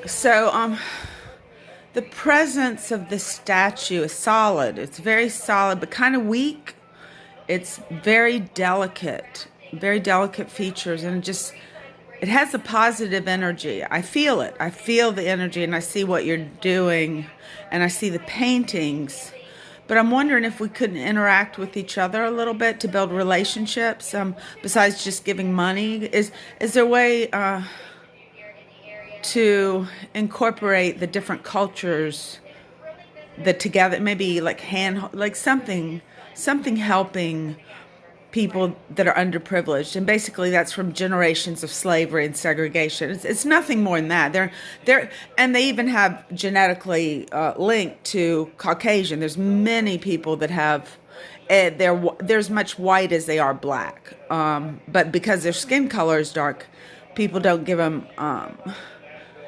So, the presence of the statue is solid. It's very solid, but kind of weak. It's very delicate features, and it has a positive energy. I feel it. I feel the energy, and I see what you're doing, and I see the paintings. But I'm wondering if we couldn't interact with each other a little bit to build relationships, besides just giving money. Is there a way to incorporate the different cultures that together, maybe like like something helping people that are underprivileged, and basically that's from generations of slavery and segregation. It's nothing more than that. And they even have genetically linked to Caucasian. There's many people that have they're as much white as they are black, but because their skin color is dark, people don't give them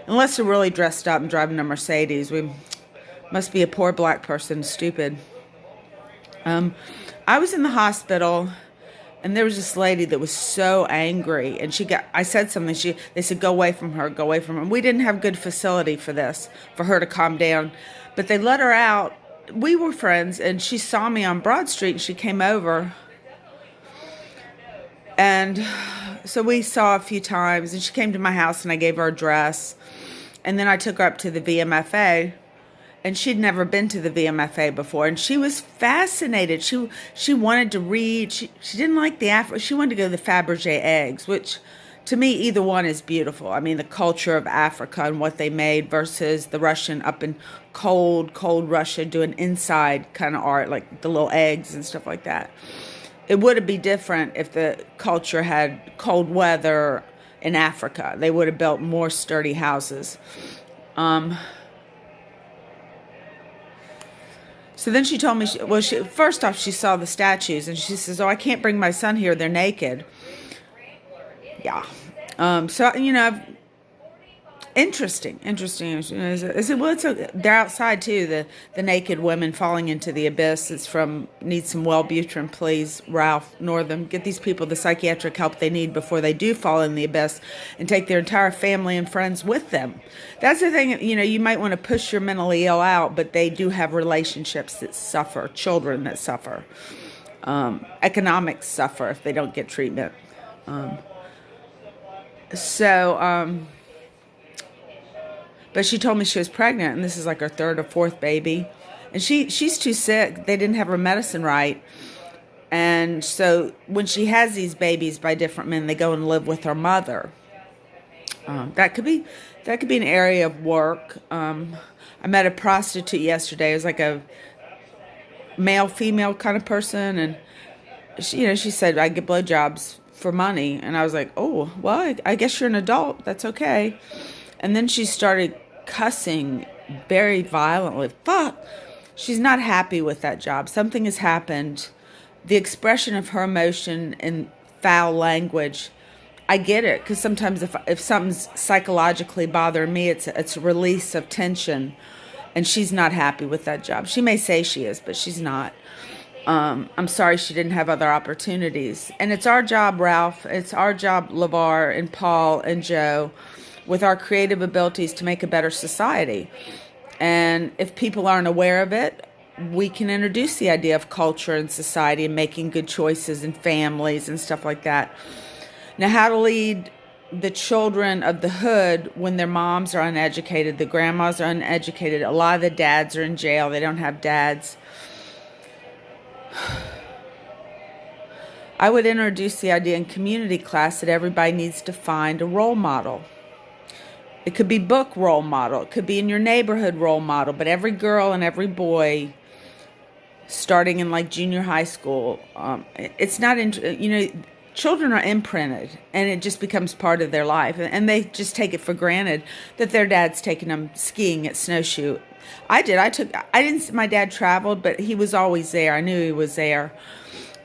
unless they're really dressed up and driving a Mercedes. We must be a poor black person, stupid. I was in the hospital, and there was this lady that was so angry, and I said something. They said, "Go away from her, go away from her." We didn't have good facility for her to calm down, but they let her out. We were friends, and she saw me on Broad Street, and she came over, and so we saw a few times, and she came to my house, and I gave her a dress, and then I took her up to the VMFA. And she'd never been to the VMFA before, and she was fascinated. She wanted to read. She didn't like she wanted to go to the Fabergé eggs, which to me either one is beautiful. I mean, the culture of Africa and what they made versus the Russian up in cold Russia doing inside kind of art, like the little eggs and stuff like that. It would be different if the culture had cold weather in Africa. They would have built more sturdy houses. So then she told me, first off, she saw the statues, and she says, "Oh, I can't bring my son here. They're naked." Yeah. Interesting. I said, well, they're outside too. The naked women falling into the abyss. It's from need some Wellbutrin, please, Ralph Northam. Get these people the psychiatric help they need before they do fall in the abyss, and take their entire family and friends with them. That's the thing. You might want to push your mentally ill out, but they do have relationships that suffer, children that suffer, economics suffer if they don't get treatment. But she told me she was pregnant, and this is like her third or fourth baby. And she's too sick. They didn't have her medicine right. And so when she has these babies by different men, they go and live with her mother. That could be an area of work. I met a prostitute yesterday. It was like a male-female kind of person. And she said, "I get blowjobs for money." And I was like, "Oh, well, I guess you're an adult. That's okay." And then she started cussing very violently. Fuck! She's not happy with that job. Something has happened. The expression of her emotion in foul language, I get it, because sometimes if something's psychologically bothering me, it's a release of tension, and she's not happy with that job. She may say she is, but she's not. I'm sorry she didn't have other opportunities. And it's our job, Ralph. It's our job, LeVar and Paul and Joe, with our creative abilities to make a better society. And if people aren't aware of it, we can introduce the idea of culture and society and making good choices and families and stuff like that. Now, how to lead the children of the hood when their moms are uneducated, the grandmas are uneducated, a lot of the dads are in jail, they don't have dads. I would introduce the idea in community class that everybody needs to find a role model. It could be book role model. It could be in your neighborhood role model. But every girl and every boy, starting in like junior high school, it's not, children are imprinted, and it just becomes part of their life. And they just take it for granted that their dad's taking them skiing at Snowshoe. My dad traveled, but he was always there. I knew he was there.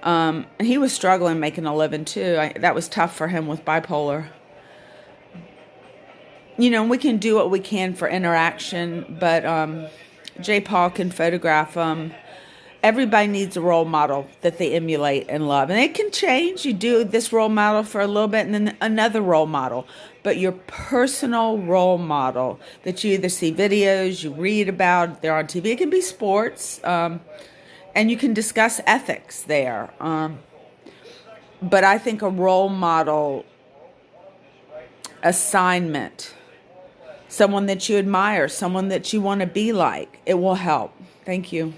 And he was struggling making a living too. That was tough for him with bipolar. We can do what we can for interaction, but J. Paul can photograph them, Everybody needs a role model that they emulate and love. And it can change. You do this role model for a little bit and then another role model. But your personal role model that you either see videos, you read about, they're on TV. It can be sports, and you can discuss ethics there. But I think a role model assignment, someone that you admire, someone that you want to be like, it will help. Thank you.